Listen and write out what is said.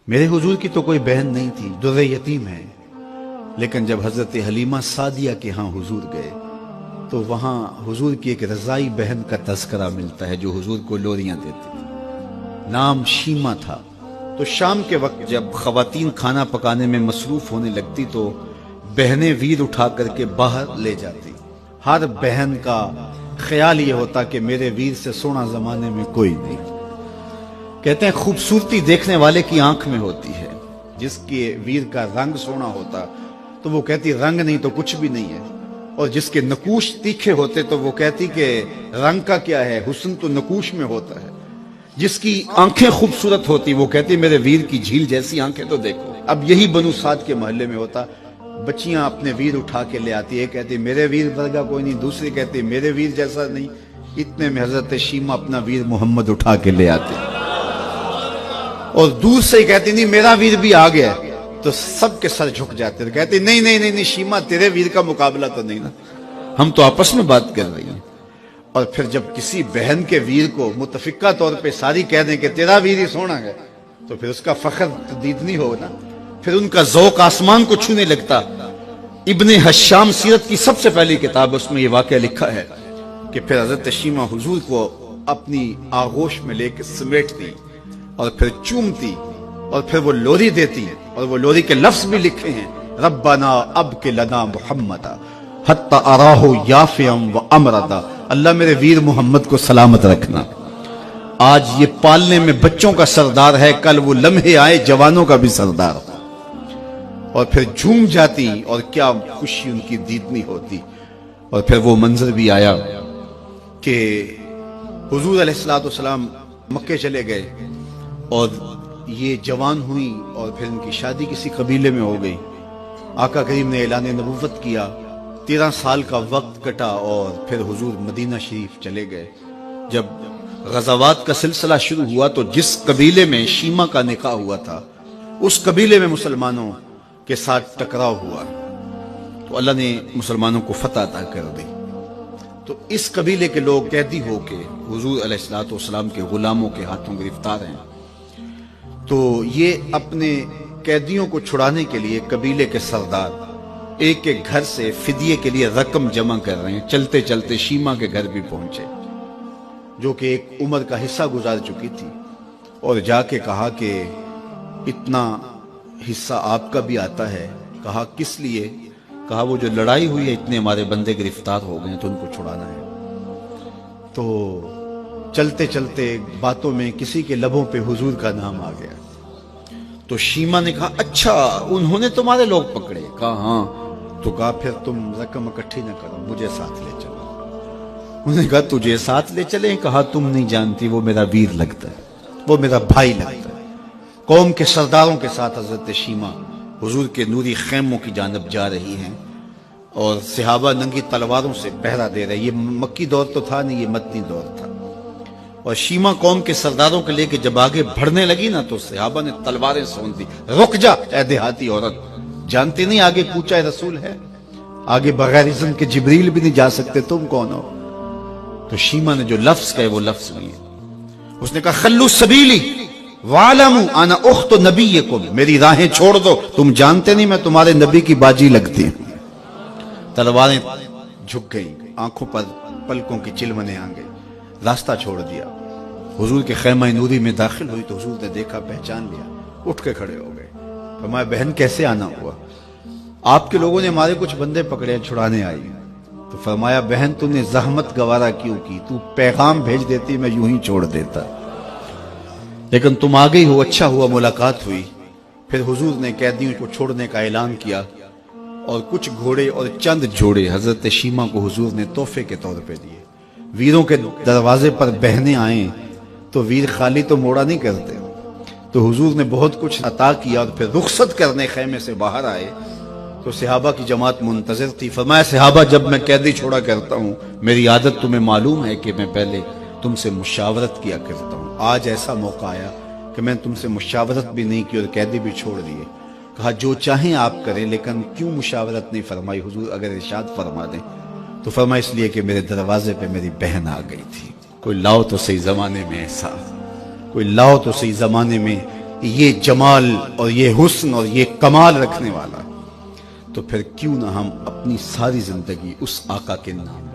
میرے حضور کی تو کوئی بہن نہیں تھی، در یتیم ہے، لیکن جب حضرت حلیمہ سعدیہ کے ہاں حضور گئے تو وہاں حضور کی ایک رضائی بہن کا تذکرہ ملتا ہے جو حضور کو لوریاں دیتی تھی، نام شیمہ تھا۔ تو شام کے وقت جب خواتین کھانا پکانے میں مصروف ہونے لگتی تو بہنیں ویر اٹھا کر کے باہر لے جاتی۔ ہر بہن کا خیال یہ ہوتا کہ میرے ویر سے سونا زمانے میں کوئی نہیں۔ کہتے ہیں خوبصورتی دیکھنے والے کی آنکھ میں ہوتی ہے، جس کے ویر کا رنگ سونا ہوتا تو وہ کہتی رنگ نہیں تو کچھ بھی نہیں ہے، اور جس کے نقوش تیکھے ہوتے تو وہ کہتی کہ رنگ کا کیا ہے، حسن تو نقوش میں ہوتا ہے۔ جس کی آنکھیں خوبصورت ہوتی وہ کہتی میرے ویر کی جھیل جیسی آنکھیں تو دیکھو۔ اب یہی بنو سعد کے محلے میں ہوتا، بچیاں اپنے ویر اٹھا کے لے آتی، ایک کہتی میرے ویر ورگا کوئی نہیں، دوسری کہتی میرے ویر جیسا نہیں۔ اتنے میں حضرت شیمہ اپنا ویر محمد اٹھا کے لے آتے اور دور سے ہی کہتی نہیں میرا ویر بھی آ گیا، تو سب کے سر جھک جاتے، کہتی نہیں نہیں نہیں نہیں شیمہ تیرے ویر کا مقابلہ تو نہیں نا، ہم تو آپس میں بات کر رہی ہیں۔ اور پھر جب کسی بہن کے ویر کو متفقہ طور پہ ساری کہہ دیں کہ تیرا ویر ہی سونا ہے تو پھر اس کا فخر تردید نہیں ہوگا، پھر ان کا ذوق آسمان کو چھونے لگتا۔ ابن حشام سیرت کی سب سے پہلی کتاب، اس میں یہ واقعہ لکھا ہے کہ پھر حضرت شیمہ حضور کو اپنی آغوش میں لے کے سمیٹتی اور پھر چومتی اور پھر وہ لوری دیتی، اور وہ لوری کے لفظ بھی لکھے ہیں، ربنا ابک لنا محمدا حتی اراہ یافعا و امردا، اللہ میرے ویر محمد کو سلامت رکھنا۔ آج یہ پالنے میں بچوں کا سردار ہے، کل وہ لمحے آئے جوانوں کا بھی سردار ہو۔ اور پھر جھوم جاتی اور کیا خوشی ان کی دیدنی ہوتی۔ اور پھر وہ منظر بھی آیا کہ حضور علیہ السلام مکے چلے گئے اور یہ جوان ہوئی اور پھر ان کی شادی کسی قبیلے میں ہو گئی۔ آقا کریم نے اعلان نبوت کیا، 13 سال کا وقت کٹا اور پھر حضور مدینہ شریف چلے گئے۔ جب غزوات کا سلسلہ شروع ہوا تو جس قبیلے میں شیمہ کا نکاح ہوا تھا اس قبیلے میں مسلمانوں کے ساتھ ٹکراؤ ہوا تو اللہ نے مسلمانوں کو فتح عطا کر دی۔ تو اس قبیلے کے لوگ قیدی ہو کے حضور علیہ السلام کے غلاموں کے ہاتھوں گرفتار ہیں۔ تو یہ اپنے قیدیوں کو چھڑانے کے لیے قبیلے کے سردار ایک ایک گھر سے فدیے کے لیے رقم جمع کر رہے ہیں۔ چلتے چلتے شیمہ کے گھر بھی پہنچے جو کہ ایک عمر کا حصہ گزار چکی تھی، اور جا کے کہا کہ اتنا حصہ آپ کا بھی آتا ہے۔ کہا کس لیے؟ کہا وہ جو لڑائی ہوئی ہے اتنے ہمارے بندے گرفتار ہو گئے تو ان کو چھڑانا ہے۔ تو چلتے چلتے باتوں میں کسی کے لبوں پہ حضور کا نام آ گیا تو شیمہ نے کہا اچھا انہوں نے تمہارے لوگ پکڑے؟ کہا ہاں۔ تو کہا پھر تم رقم اکٹھی نہ کرو، مجھے ساتھ لے چلو۔ انہوں نے کہا تجھے ساتھ لے چلیں؟ کہا تم نہیں جانتی وہ میرا ویر لگتا ہے، وہ میرا بھائی لگتا ہے۔ قوم کے سرداروں کے ساتھ حضرت شیمہ حضور کے نوری خیموں کی جانب جا رہی ہیں اور صحابہ ننگی تلواروں سے پہرا دے رہے۔ یہ مکی دور تو تھا نہیں، یہ مدنی دور تھا۔ اور شیمہ قوم کے سرداروں کے لے کے جب آگے بڑھنے لگی نا تو صحابہ نے تلواریں سونت دی، رک جا اے دیہاتی عورت، جانتے نہیں آگے کوچہ رسول ہے، آگے بغیر اذن کے جبریل بھی نہیں جا سکتے، تم کون ہو؟ تو شیمہ نے جو لفظ کہے وہ لفظ نہیں ہے، اس نے کہا خلو سبیلی وَعَلَمُوا اَنَا اُخْتُ نَبِيِّكُمْ، میری راہیں چھوڑ دو، تم جانتے نہیں میں تمہارے نبی کی باجی لگتی ہوں۔ تلواریں جھک گئیں، آنکھوں پر پلکوں کی چلمنے آ گئی، راستہ چھوڑ دیا۔ حضور کے خیمہ نوری میں داخل ہوئی تو حضور نے دیکھا، پہچان لیا، اٹھ کے کھڑے ہو گئے۔ فرمایا بہن کیسے آنا ہوا؟ آپ کے لوگوں نے ہمارے کچھ بندے پکڑے چھڑانے آئی۔ تو فرمایا بہن تم نے زحمت گوارا کیوں کی؟ تو پیغام بھیج دیتی میں یوں ہی چھوڑ دیتا، لیکن تم آ گئی ہو، اچھا ہوا ملاقات ہوئی۔ پھر حضور نے قیدیوں کو چھوڑنے کا اعلان کیا اور کچھ گھوڑے اور چند جوڑے حضرت شیمہ کو حضور نے تحفے کے طور پہ دیے۔ ویروں کے دروازے پر بہنیں آئیں تو ویر خالی تو موڑا نہیں کرتے، تو حضور نے بہت کچھ عطا کیا۔ اور پھر رخصت کرنے خیمے سے باہر آئے تو صحابہ کی جماعت منتظر تھی۔ فرمایا صحابہ جب میں قیدی چھوڑا کرتا ہوں میری عادت تمہیں معلوم ہے کہ میں پہلے تم سے مشاورت کیا کرتا ہوں، آج ایسا موقع آیا کہ میں تم سے مشاورت بھی نہیں کی اور قیدی بھی چھوڑ دیے۔ کہا جو چاہیں آپ کریں، لیکن کیوں مشاورت نہیں فرمائی؟ حضور اگر ارشاد فرما دیں تو فرمایا اس لیے کہ میرے دروازے پہ میری بہن آ گئی تھی۔ کوئی لاؤ تو صحیح زمانے میں ایسا، کوئی لاؤ تو صحیح زمانے میں یہ جمال اور یہ حسن اور یہ کمال رکھنے والا، تو پھر کیوں نہ ہم اپنی ساری زندگی اس آقا کے نام